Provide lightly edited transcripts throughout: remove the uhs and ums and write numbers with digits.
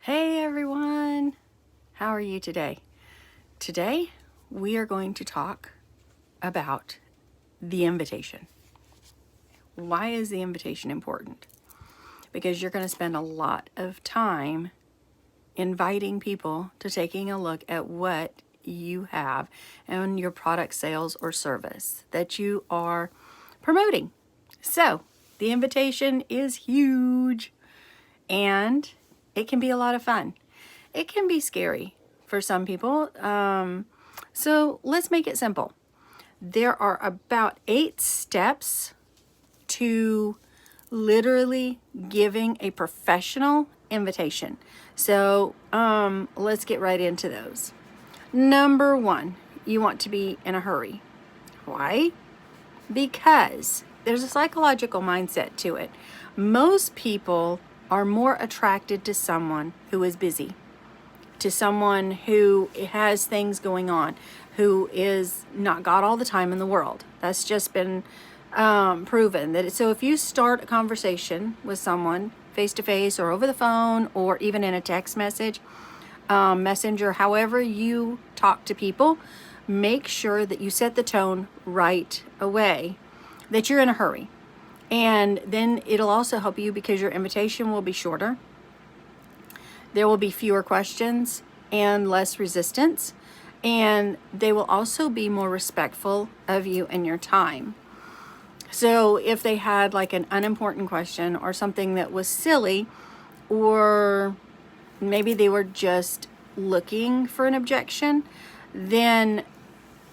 Hey everyone, how are you today? Today we are going to talk about the invitation. Why is the invitation important? Because you're going to spend a lot of time inviting people to taking a look at what you have and your product, sales, or service that you are promoting. So the invitation is huge and it can be a lot of fun. It can be scary for some people. So let's make it simple. There are about 8 steps to literally giving a professional invitation. So let's get right into those. Number 1, you want to be in a hurry. Why? Because there's a psychological mindset to it. Most people are more attracted to someone who is busy, to someone who has things going on, who is not got all the time in the world. That's just been proven. So if you start a conversation with someone face to face or over the phone or even in a text message, messenger, however you talk to people, make sure that you set the tone right away, that you're in a hurry. And then it'll also help you because your invitation will be shorter. There will be fewer questions and less resistance. And they will also be more respectful of you and your time. So if they had like an unimportant question or something that was silly, or maybe they were just looking for an objection, then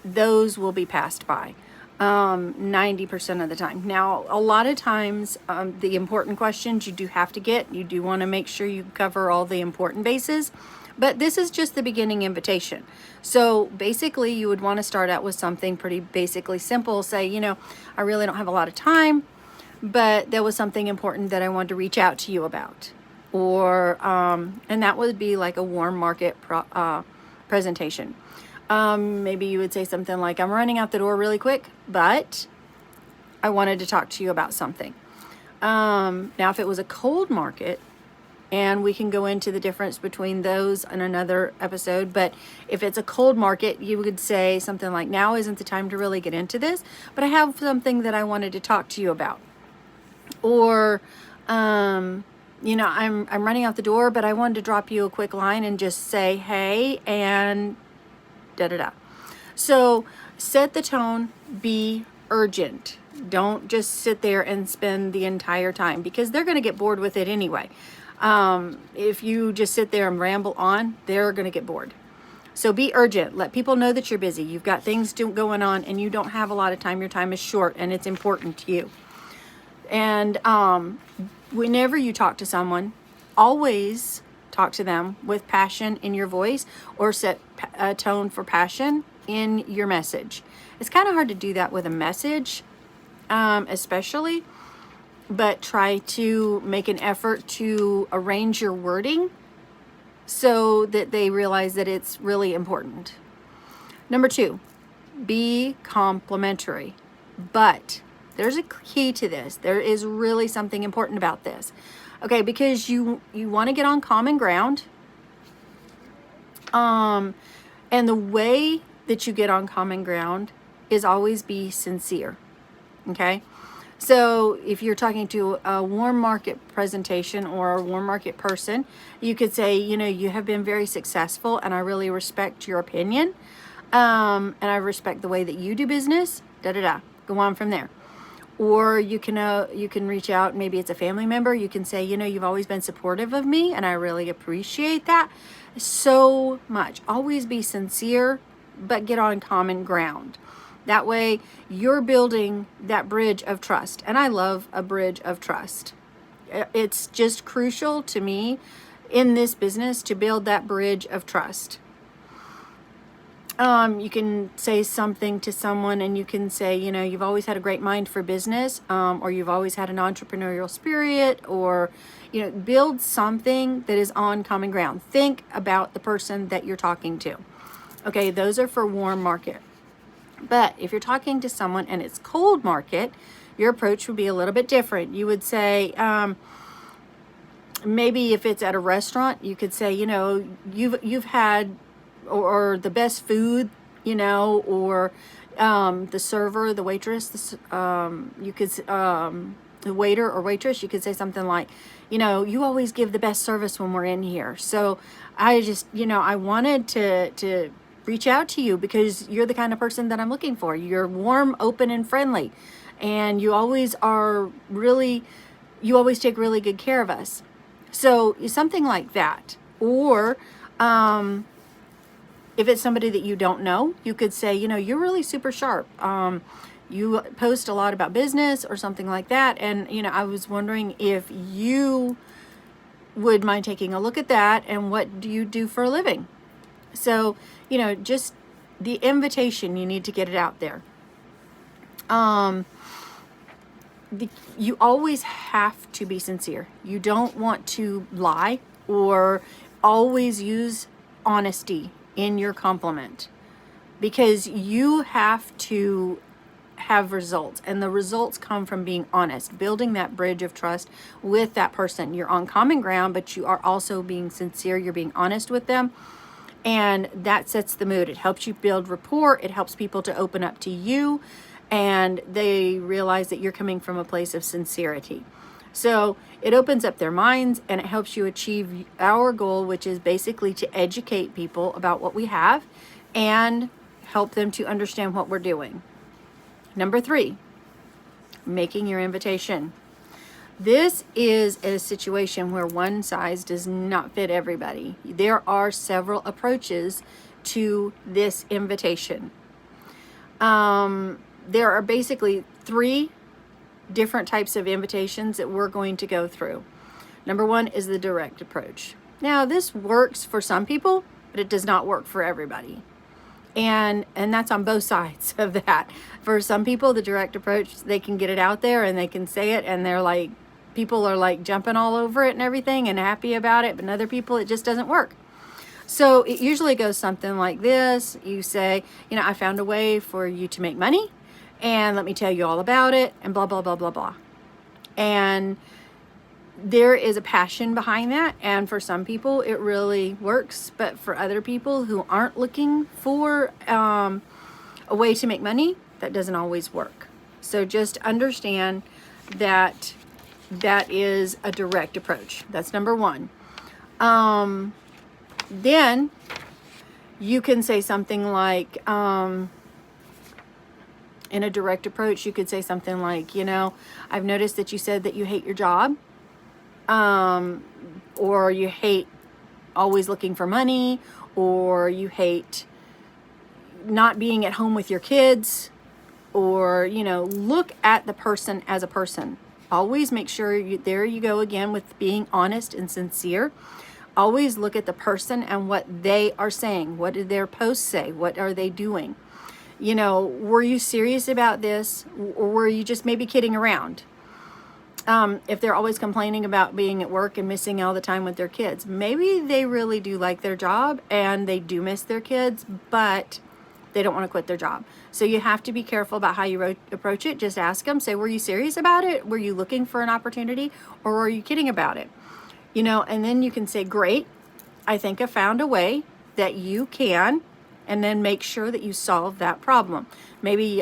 those will be passed by 90% of the time. Now, a lot of times, the important questions you do have to get. You do want to make sure you cover all the important bases. But this is just the beginning invitation. So basically, you would want to start out with something pretty basically simple. Say, I really don't have a lot of time, but there was something important that I wanted to reach out to you about. Or, and that would be like a warm market presentation. Maybe you would say something like, I'm running out the door really quick, but I wanted to talk to you about something. Now, if it was a cold market, and we can go into the difference between those in another episode. But if it's a cold market, you would say something like, now isn't the time to really get into this, but I have something that I wanted to talk to you about. Or, I'm running out the door, but I wanted to drop you a quick line and just say, hey, and da-da-da. So set the tone, be urgent. Don't just sit there and spend the entire time because they're going to get bored with it anyway. If you just sit there and ramble on, they're going to get bored. So be urgent. Let people know that you're busy. You've got things going on and you don't have a lot of time. Your time is short and it's important to you. And whenever you talk to someone, always talk to them with passion in your voice or set a tone for passion in your message. It's kind of hard to do that with a message, especially. But try to make an effort to arrange your wording so that they realize that it's really important. Number 2, be complimentary. But there's a key to this. There is really something important about this. Okay, because you want to get on common ground. And the way that you get on common ground is always be sincere. Okay? So if you're talking to a warm market presentation or a warm market person, you could say, you have been very successful and I really respect your opinion. And I respect the way that you do business, da-da-da. Go on from there. Or you can reach out, maybe it's a family member. You can say, you've always been supportive of me and I really appreciate that so much. Always be sincere, but get on common ground. That way you're building that bridge of trust. And I love a bridge of trust. It's just crucial to me in this business to build that bridge of trust. You can say something to someone and you can say, you've always had a great mind for business, or you've always had an entrepreneurial spirit, or, build something that is on common ground. Think about the person that you're talking to. Okay, those are for warm market. But if you're talking to someone and it's cold market, your approach would be a little bit different. You would say, maybe if it's at a restaurant, you could say, you know, you've had or the best food, you know, or the server, the waitress, you could the waiter or waitress, you could say something like, you know, you always give the best service when we're in here. So I just, you know, I wanted to reach out to you because you're the kind of person that I'm looking for. You're warm, open, and friendly, and you always take really good care of us. So something like that. Or if it's somebody that you don't know, you could say, you know, you're really super sharp. You post a lot about business or something like that. And, you know, I was wondering if you would mind taking a look at that, and what do you do for a living? So, you know, just the invitation, you need to get it out there. You always have to be sincere. You don't want to lie, or always use honesty in your compliment, because you have to have results, and the results come from being honest, building that bridge of trust with that person. You're on common ground, but you are also being sincere. You're being honest with them, and that sets the mood. It helps you build rapport. It helps people to open up to you, and they realize that you're coming from a place of sincerity. So it opens up their minds, and it helps you achieve our goal, which is basically to educate people about what we have and help them to understand what we're doing. Number 3, making your invitation. This is a situation where one size does not fit everybody. There are several approaches to this invitation. There are basically 3 different types of invitations that we're going to go through. Number 1 is the direct approach. Now, this works for some people, but it does not work for everybody. And that's on both sides of that. For some people, the direct approach, they can get it out there and they can say it, and they're like, people are like jumping all over it and everything and happy about it. But in other people, it just doesn't work. So it usually goes something like this. You say, you know, I found a way for you to make money, and let me tell you all about it, and blah, blah, blah, blah, blah. And there is a passion behind that, and for some people it really works, but for other people who aren't looking for a way to make money, that doesn't always work. So just understand that that is a direct approach. That's number 1. Then you can say something like, in a direct approach, you could say something like, you know, I've noticed that you said that you hate your job, or you hate always looking for money, or you hate not being at home with your kids, or, you know, look at the person as a person. Always make sure there you go again with being honest and sincere. Always look at the person and what they are saying. What did their posts say? What are they doing? You know, were you serious about this, or were you just maybe kidding around? If they're always complaining about being at work and missing all the time with their kids, maybe they really do like their job and they do miss their kids, but they don't want to quit their job. So you have to be careful about how you approach it. Just ask them, say, were you serious about it? Were you looking for an opportunity, or were you kidding about it? You know, and then you can say, great, I think I found a way that you can, and then make sure that you solve that problem. Maybe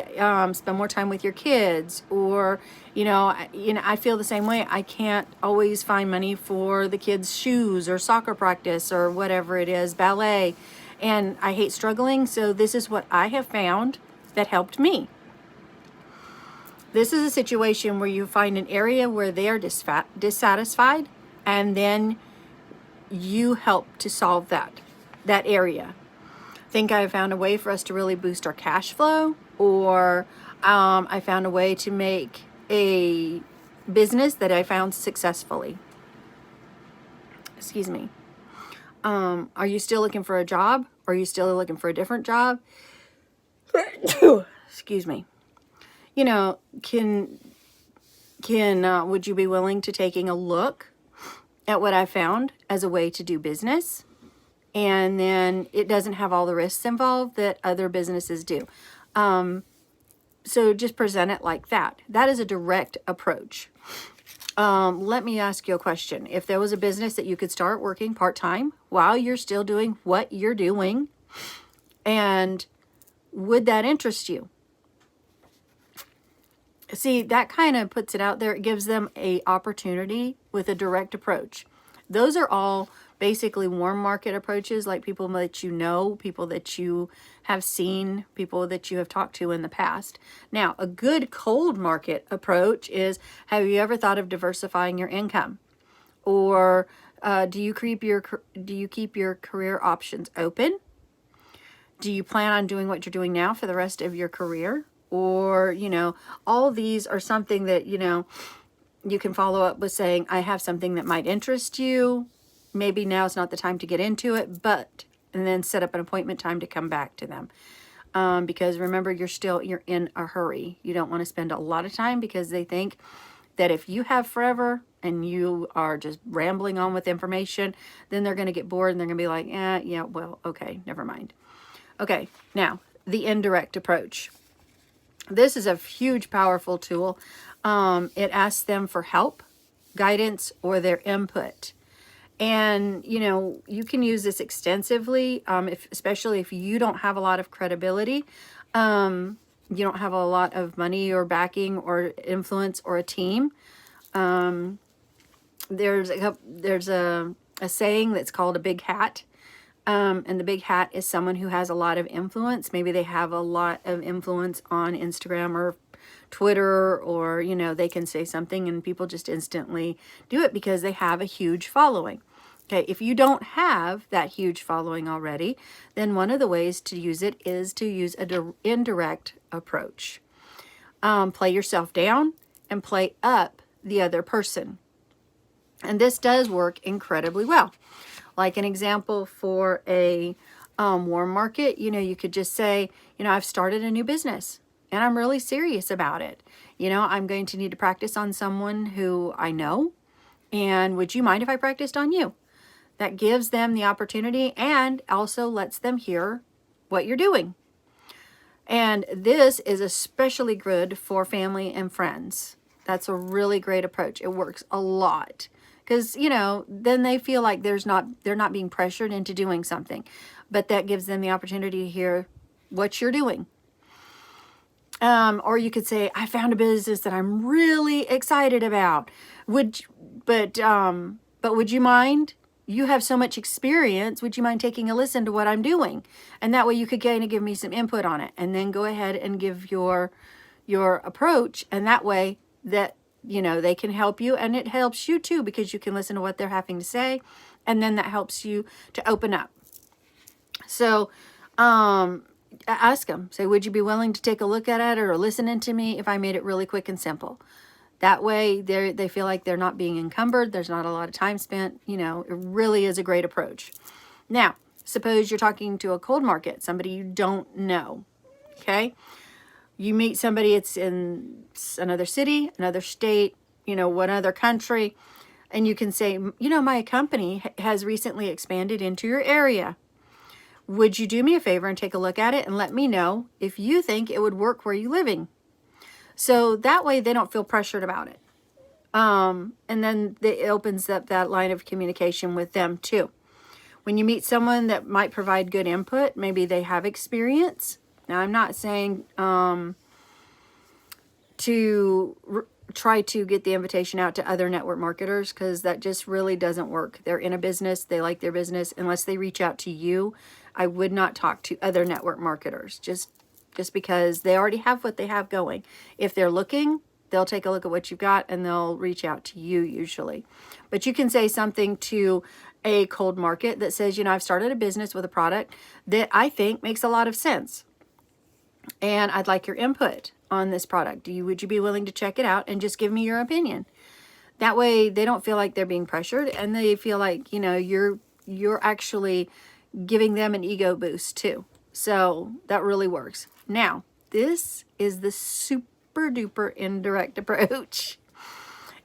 spend more time with your kids, or, you know, I feel the same way. I can't always find money for the kids' shoes or soccer practice or whatever it is, ballet, and I hate struggling. So this is what I have found that helped me. This is a situation where you find an area where they are dissatisfied, and then you help to solve that area. Think I found a way for us to really boost our cash flow, or I found a way to make a business that I found successfully. Excuse me. Are you still looking for a job? Or are you still looking for a different job? Excuse me. You know, would you be willing to taking a look at what I found as a way to do business? And then it doesn't have all the risks involved that other businesses do. So just present it like that. That is a direct approach. Let me ask you a question. If there was a business that you could start working part-time while you're still doing what you're doing, and would that interest you? See, that kind of puts it out there. It gives them a opportunity with a direct approach. Those are all basically warm market approaches, like people that you know, people that you have seen, people that you have talked to in the past. Now, a good cold market approach is, have you ever thought of diversifying your income? Or do you keep your career options open? Do you plan on doing what you're doing now for the rest of your career? Or, all these are something that, you can follow up with saying, I have something that might interest you. Maybe now's not the time to get into it, and then set up an appointment time to come back to them. Because remember, you're in a hurry. You don't want to spend a lot of time, because they think that if you have forever and you are just rambling on with information, then they're going to get bored and they're going to be like, yeah, well, okay, never mind. Okay, now, the indirect approach. This is a huge, powerful tool. It asks them for help, guidance, or their input. And, you can use this extensively, especially if you don't have a lot of credibility, you don't have a lot of money or backing or influence or a team. There's a saying that's called a big hat. And the big hat is someone who has a lot of influence. Maybe they have a lot of influence on Instagram or Twitter, or, they can say something and people just instantly do it because they have a huge following. Okay, if you don't have that huge following already, then one of the ways to use it is to use an indirect approach. Play yourself down and play up the other person. And this does work incredibly well. Like an example for a warm market, you could just say, I've started a new business and I'm really serious about it. I'm going to need to practice on someone who I know. And would you mind if I practiced on you? That gives them the opportunity and also lets them hear what you're doing. And this is especially good for family and friends. That's a really great approach. It works a lot. Because, then they feel like they're not being pressured into doing something. But that gives them the opportunity to hear what you're doing. Or you could say, I found a business that I'm really excited about. But would you mind? You have so much experience. Would you mind taking a listen to what I'm doing? And that way you could kind of give me some input on it. And then go ahead and give your approach. And that way that they can help you, and it helps you too, because you can listen to what they're having to say, and then that helps you to open up. So, ask them, say, would you be willing to take a look at it or listening to me if I made it really quick and simple? That way they feel like they're not being encumbered. There's not a lot of time spent. It really is a great approach. Now, suppose you're talking to a cold market, somebody you don't know. Okay. You meet somebody, it's in another city, another state, one other country, and you can say, my company has recently expanded into your area. Would you do me a favor and take a look at it and let me know if you think it would work where you're living? So that way they don't feel pressured about it. And then it opens up that line of communication with them too. When you meet someone that might provide good input, maybe they have experience. Now, I'm not saying try to get the invitation out to other network marketers, because that just really doesn't work. They're in a business. They like their business. Unless they reach out to you, I would not talk to other network marketers just because they already have what they have going. If they're looking, they'll take a look at what you've got and they'll reach out to you usually. But you can say something to a cold market that says, I've started a business with a product that I think makes a lot of sense. And I'd like your input on this product. Would you be willing to check it out and just give me your opinion? That way they don't feel like they're being pressured, and they feel like, you're actually giving them an ego boost too. So that really works. Now, this is the super duper indirect approach.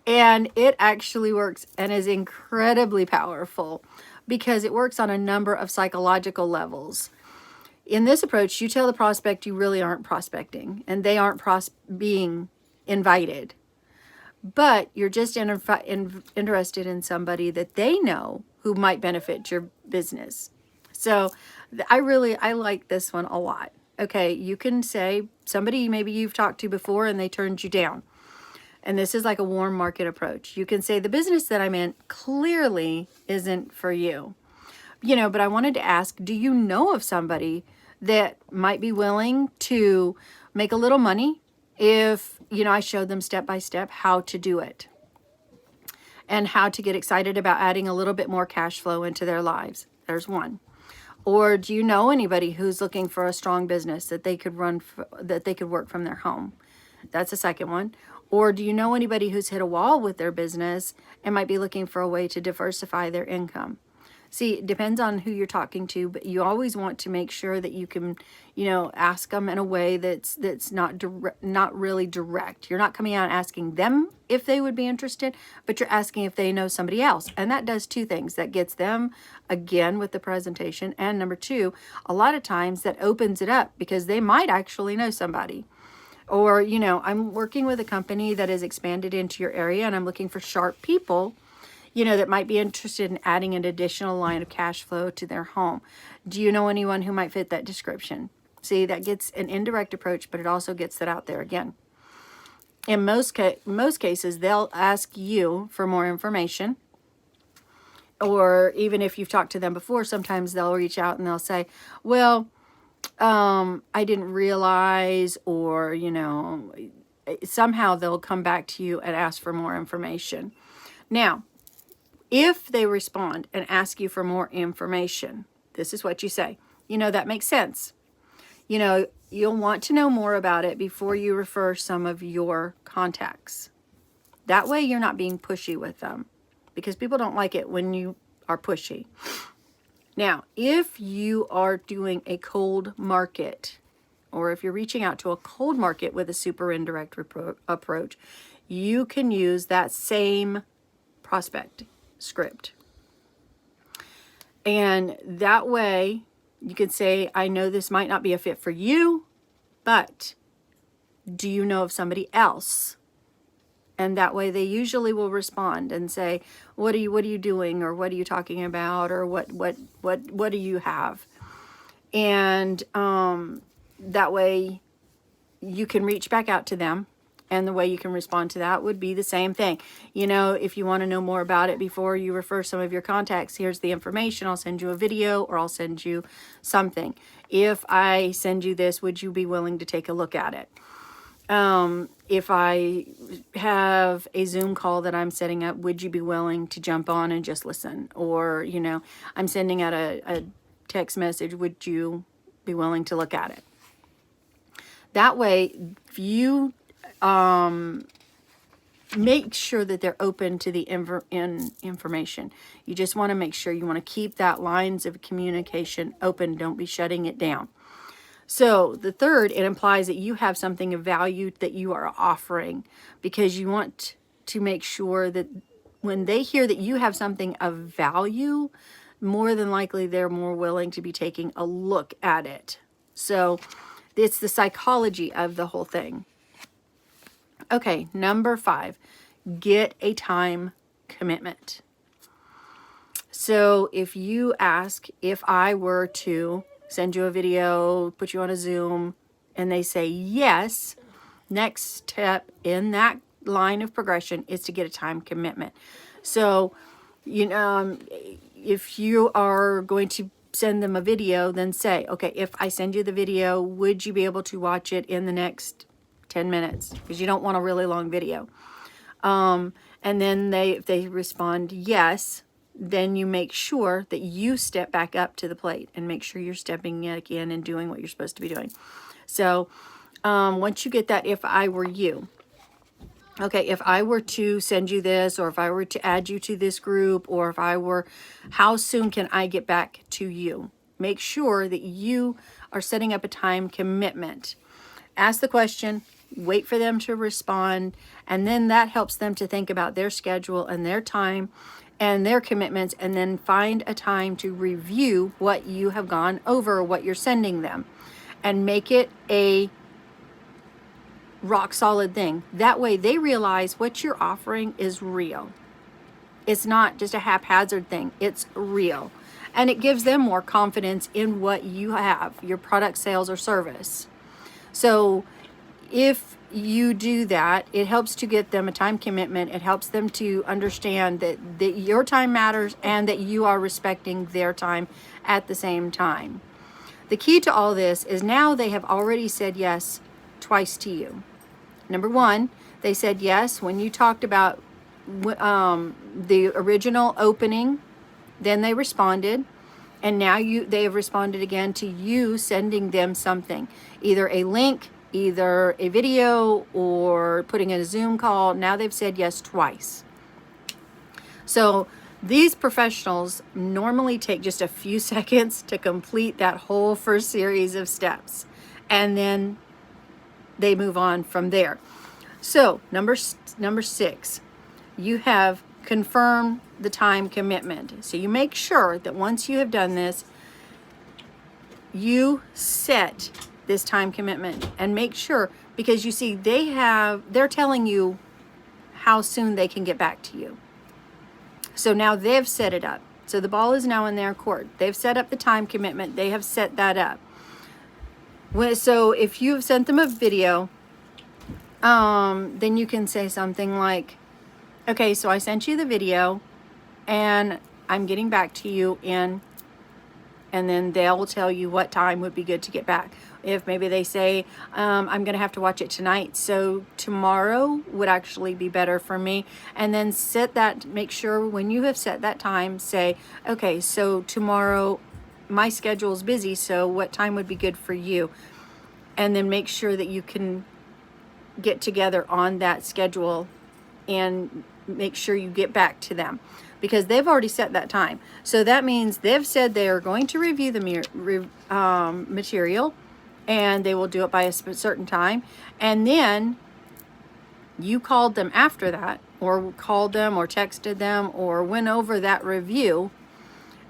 And it actually works and is incredibly powerful because it works on a number of psychological levels. In this approach, you tell the prospect you really aren't prospecting and they aren't being invited. but you're just interested in somebody that they know who might benefit your business. So I like this one a lot. Okay, you can say somebody maybe you've talked to before and they turned you down. And this is like a warm market approach. You can say the business that I'm in clearly isn't for you. But I wanted to ask, do you know of somebody that might be willing to make a little money if, I showed them step by step how to do it and how to get excited about adding a little bit more cash flow into their lives? There's one. Or do you know anybody who's looking for a strong business that they could that they could work from their home? That's a second one. Or do you know anybody who's hit a wall with their business and might be looking for a way to diversify their income? See, it depends on who you're talking to, but you always want to make sure that you can, ask them in a way that's not really direct. You're not coming out and asking them if they would be interested, but you're asking if they know somebody else. And that does two things. That gets them, again, with the presentation. And number two, a lot of times that opens it up because they might actually know somebody. Or, I'm working with a company that has expanded into your area and I'm looking for sharp people, that might be interested in adding an additional line of cash flow to their home. Do you know anyone who might fit that description? See, that gets an indirect approach, but it also gets that out there again. In most cases, they'll ask you for more information. Or even if you've talked to them before, sometimes they'll reach out and they'll say, well, I didn't realize, or, somehow they'll come back to you and ask for more information. Now, if they respond and ask you for more information, this is what you say. That makes sense. You'll want to know more about it before you refer some of your contacts. That way you're not being pushy with them, because people don't like it when you are pushy. Now, if you are doing a cold market, or if you're reaching out to a cold market with a super indirect approach, you can use that same prospect script. And that way you can say, I know this might not be a fit for you, but do you know of somebody else? And that way they usually will respond and say, what are you doing? Or what are you talking about? Or what do you have? And that way you can reach back out to them. And the way you can respond to that would be the same thing. If you want to know more about it before you refer some of your contacts, here's the information. I'll send you a video or I'll send you something. If I send you this, would you be willing to take a look at it? If I have a Zoom call that I'm setting up, would you be willing to jump on and just listen? Or, I'm sending out a text message. Would you be willing to look at it? That way, if you make sure that they're open to the information. You just want to make sure you want to keep that lines of communication open. Don't be shutting it down. So the third, it implies that you have something of value that you are offering, because you want to make sure that when they hear that you have something of value, more than likely they're more willing to be taking a look at it. So it's the psychology of the whole thing. Okay, number 5, get a time commitment. So if you ask, if I were to send you a video, put you on a Zoom, and they say yes, next step in that line of progression is to get a time commitment. So, if you are going to send them a video, then say, okay, if I send you the video, would you be able to watch it in the next 10 minutes? Because you don't want a really long video. And then if they respond yes, then you make sure that you step back up to the plate and make sure you're stepping in and doing what you're supposed to be doing. So once you get that, if I were you, okay, if I were to send you this, or if I were to add you to this group, or if I were, how soon can I get back to you? Make sure that you are setting up a time commitment. Ask the question, wait for them to respond, and then that helps them to think about their schedule and their time and their commitments, and then find a time to review what you have gone over, what you're sending them, and make it a rock solid thing. That way they realize what you're offering is real. It's not just a haphazard thing. It's real. And it gives them more confidence in what you have, your product, sales, or service. So if you do that, it helps to get them a time commitment. It helps them to understand that your time matters and that you are respecting their time at the same time. The key to all this is now they have already said yes twice to you. Number one, they said yes when you talked about the original opening, then they responded, and now they have responded again to you sending them something, either a link, either a video, or putting in a Zoom call. Now they've said yes twice. So these professionals normally take just a few seconds to complete that whole first series of steps, and then they move on from there. So number 6, you have confirmed the time commitment. So you make sure that once you have done this, you set this time commitment and make sure, because you see they're telling you how soon they can get back to you. So now they've set it up. So the ball is now in their court. They've set up the time commitment. They have set that up. So if you've sent them a video, then you can say something like, okay, so I sent you the video and I'm getting back to you and then they'll tell you what time would be good to get back. If maybe they say, I'm going to have to watch it tonight, so tomorrow would actually be better for me. And then make sure when you have set that time, say, okay, so tomorrow my schedule is busy, so what time would be good for you? And then make sure that you can get together on that schedule and make sure you get back to them, because they've already set that time. So that means they've said they are going to review the material, and they will do it by a certain time. And then you called them after that, or called them or texted them or went over that review,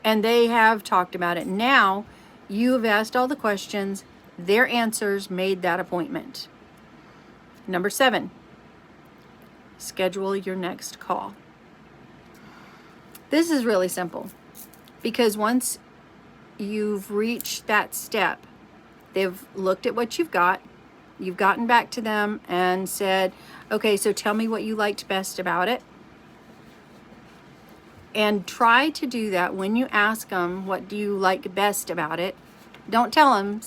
and they have talked about it. Now you have asked all the questions, their answers made that appointment. Number 7, schedule your next call. This is really simple, because once you've reached that step, they've looked at what you've got, you've gotten back to them and said, okay, so tell me what you liked best about it. And try to do that when you ask them, what do you like best about it? Don't tell them,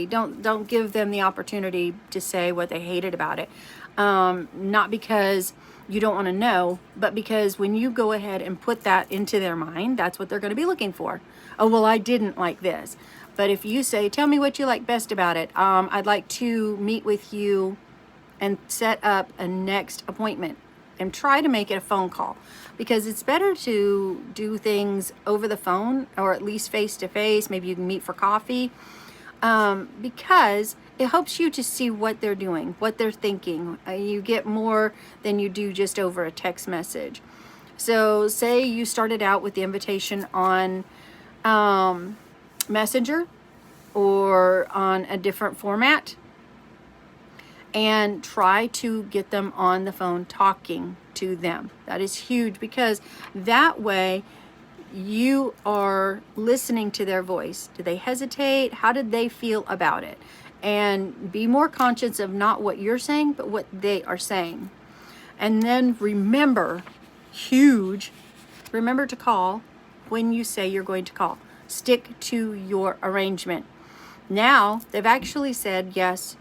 don't give them the opportunity to say what they hated about it. Not because you don't want to know, but because when you go ahead and put that into their mind, that's what they're going to be looking for. Oh, well, I didn't like this. But if you say, tell me what you like best about it, I'd like to meet with you and set up a next appointment, and try to make it a phone call, because it's better to do things over the phone, or at least face to face. Maybe you can meet for coffee, because it helps you to see what they're doing, what they're thinking. You get more than you do just over a text message. So say you started out with the invitation on Messenger or on a different format, and try to get them on the phone talking to them. That is huge, because that way you are listening to their voice. Do they hesitate? How did they feel about it? And be more conscious of not what you're saying, but what they are saying. And then remember, remember to call when you say you're going to call. Stick to your arrangement. Now, they've actually said yes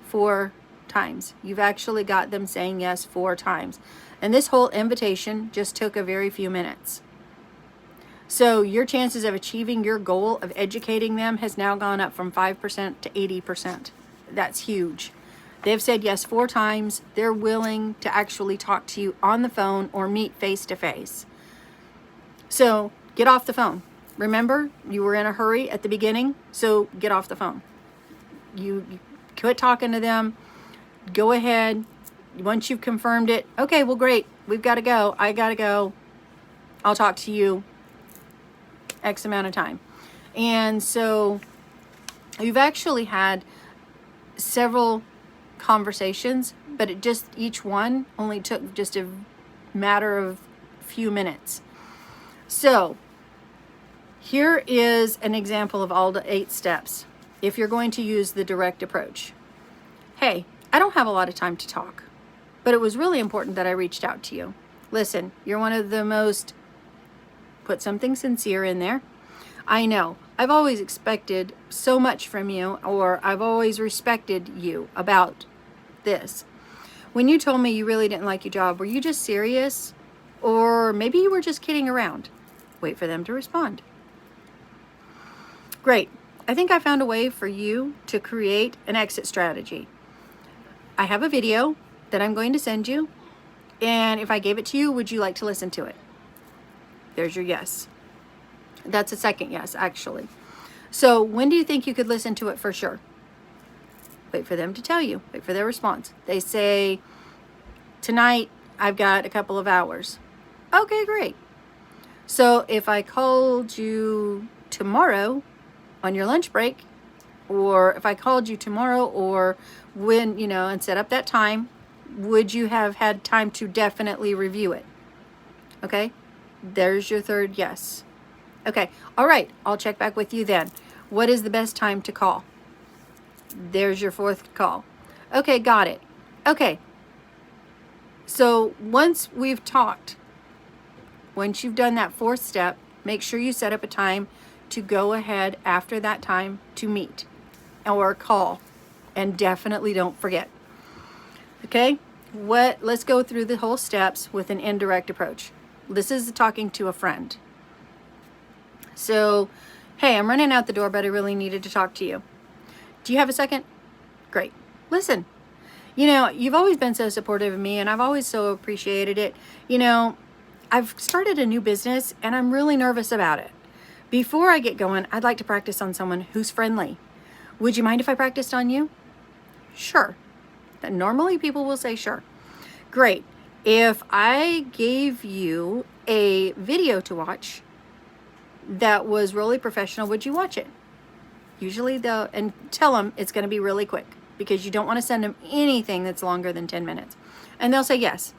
4 times. You've actually got them saying yes 4 times. And this whole invitation just took a very few minutes. So your chances of achieving your goal of educating them has now gone up from 5% to 80%. That's huge. They've said yes 4 times. They're willing to actually talk to you on the phone or meet face to face. So get off the phone. Remember, you were in a hurry at the beginning, so get off the phone. You quit talking to them. Go ahead. Once you've confirmed it, okay, well, great. We've got to go. I got to go. I'll talk to you X amount of time. And so you've actually had several conversations, but it just, each one only took just a matter of few minutes. So here is an example of all the 8 steps if you're going to use the direct approach. Hey, I don't have a lot of time to talk, but it was really important that I reached out to you. Listen, you're one of the most, put something sincere in there. I know, I've always expected so much from you, or I've always respected you about this. When you told me you really didn't like your job, were you just serious? Or maybe you were just kidding around. Wait for them to respond. Great. I think I found a way for you to create an exit strategy. I have a video that I'm going to send you, and if I gave it to you, would you like to listen to it? There's your yes. That's a second yes, actually. So when do you think you could listen to it for sure? Wait for them to tell you. Wait for their response. They say, tonight I've got a couple of hours. Okay, great. So if I called you tomorrow on your lunch break, or if I called you tomorrow, or when, and set up that time, would you have had time to definitely review it? Okay, there's your third yes. Okay, all right, I'll check back with you then. What is the best time to call? There's your fourth call. Okay, got it. Okay, so once we've talked, once you've done that fourth step, make sure you set up a time to go ahead after that time to meet or call, and definitely don't forget. Okay, let's go through the whole steps with an indirect approach. This is talking to a friend. So, hey, I'm running out the door, but I really needed to talk to you. Do you have a second? Great. Listen, you've always been so supportive of me, and I've always so appreciated it. I've started a new business, and I'm really nervous about it. Before I get going, I'd like to practice on someone who's friendly. Would you mind if I practiced on you? Sure. Normally people will say sure. Great. If I gave you a video to watch that was really professional, would you watch it? Usually and tell them it's going to be really quick, because you don't want to send them anything that's longer than 10 minutes. And they'll say yes.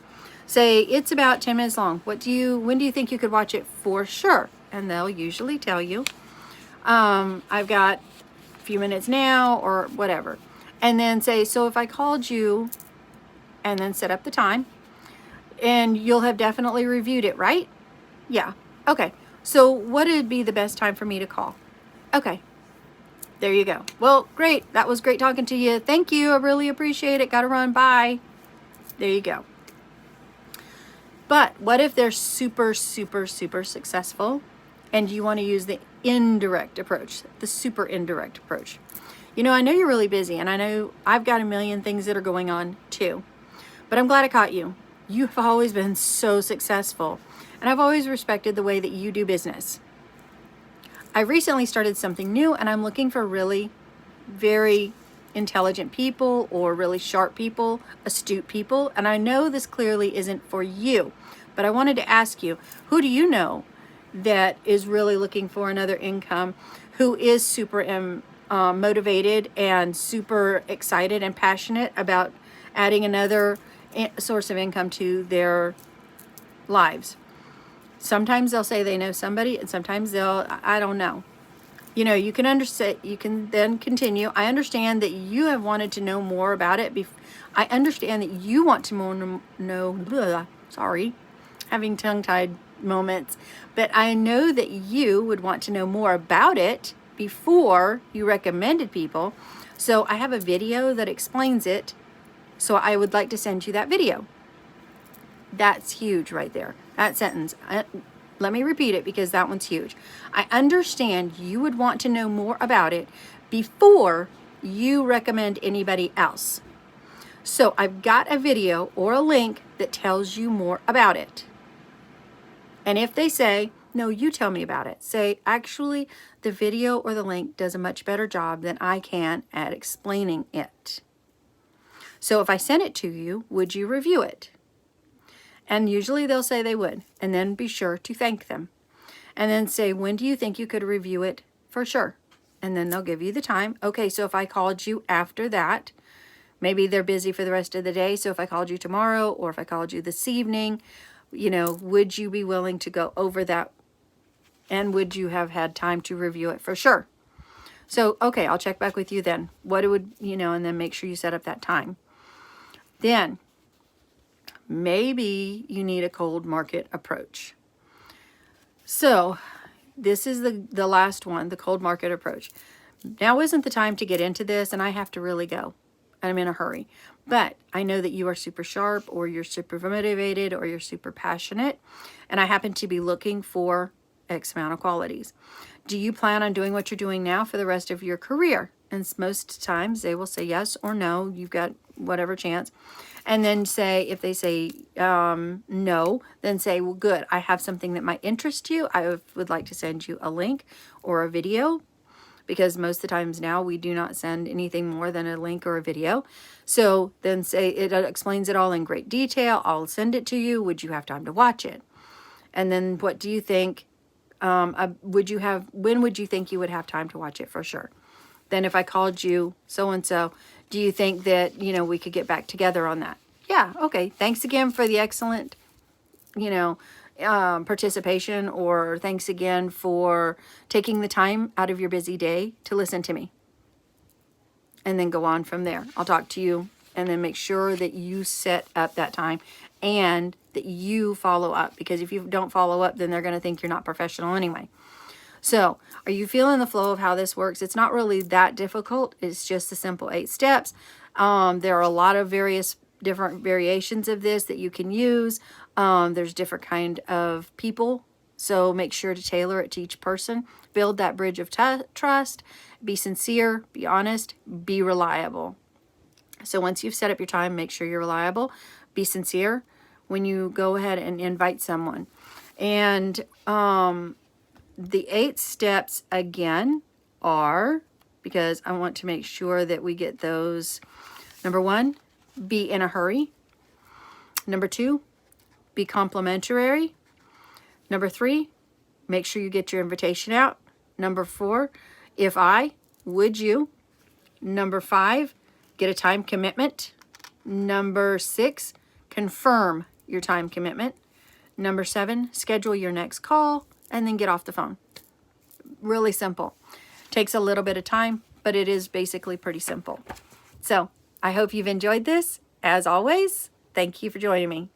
Say, it's about 10 minutes long. When do you think you could watch it for sure? And they'll usually tell you, I've got a few minutes now, or whatever. And then say, so if I called you, and then set up the time, and you'll have definitely reviewed it, right? Yeah. Okay. So what would be the best time for me to call? Okay. There you go. Well, great. That was great talking to you. Thank you. I really appreciate it. Gotta run. Bye. There you go. But what if they're super, super, super successful, and you want to use the indirect approach, the super indirect approach? I know you're really busy, and I know I've got a million things that are going on too, but I'm glad I caught you. You've always been so successful, and I've always respected the way that you do business. I recently started something new, and I'm looking for really very intelligent people, or really sharp people, astute people, and I know this clearly isn't for you, but I wanted to ask you, who do you know that is really looking for another income, who is super motivated and super excited and passionate about adding another source of income to their lives? Sometimes they'll say they know somebody, and sometimes I don't know. You can understand, you can then continue. I understand that you have wanted to know more about it. I understand that you want to know, sorry, having tongue-tied moments, but I know that you would want to know more about it before you recommended people. So I have a video that explains it. So I would like to send you that video. That's huge right there. That sentence. Let me repeat it, because that one's huge. I understand you would want to know more about it before you recommend anybody else. So I've got a video or a link that tells you more about it. And if they say, no, you tell me about it, say, actually, the video or the link does a much better job than I can at explaining it. So if I sent it to you, would you review it? And usually they'll say they would, and then be sure to thank them. And then say, when do you think you could review it for sure? And then they'll give you the time. Okay, so if I called you after that, Maybe they're busy for the rest of the day. So if I called you tomorrow or if I called you this evening, you know, would you be willing to go over that? And would you have had time to review it? For sure. So, okay, I'll check back with you then. What it would, you know, and then make sure you set up that time. Then maybe you need a cold market approach. So this is the last one, the cold market approach. Now isn't the time to get into this, and I have to really go. I'm in a hurry. But I know that you are super sharp, or you're super motivated, or you're super passionate, and I happen to be looking for X amount of qualities. Do you plan on doing what you're doing now for the rest of your career? And most times they will say yes or no. You've got whatever chance. And then say, if they say no, then say, well, good, I have something that might interest you. I would like to send you a link or a video, because most of the times now we do not send anything more than a link or a video. So then say, it explains it all in great detail. I'll send it to you. Would you have time to watch it? And then what do you think? When would you think you would have time to watch it for sure? Then if I called you so-and-so, do you think that, you know, we could get back together on that? Yeah, okay. Thanks again for the excellent, you know, participation, or thanks again for taking the time out of your busy day to listen to me. And then go on from there. I'll talk to you and then make sure that you set up that time and that you follow up, because if you don't follow up, then they're going to think you're not professional anyway. So, are you feeling the flow of how this works? It's not really that difficult. It's just the simple 8 steps. There are a lot of different variations of this that you can use. There's different kind of people. So make sure to tailor it to each person. Build that bridge of trust. Be sincere. Be honest. Be reliable. So once you've set up your time, make sure you're reliable. Be sincere when you go ahead and invite someone. And the 8 steps again are, because I want to make sure that we get those. Number 1, be in a hurry. Number 2, be complimentary. Number 3, make sure you get your invitation out. Number 4, would you? Number 5, get a time commitment. Number 6, confirm your time commitment. Number 7, schedule your next call, and then get off the phone. Really simple. Takes a little bit of time, but it is basically pretty simple. So I hope you've enjoyed this. As always, thank you for joining me.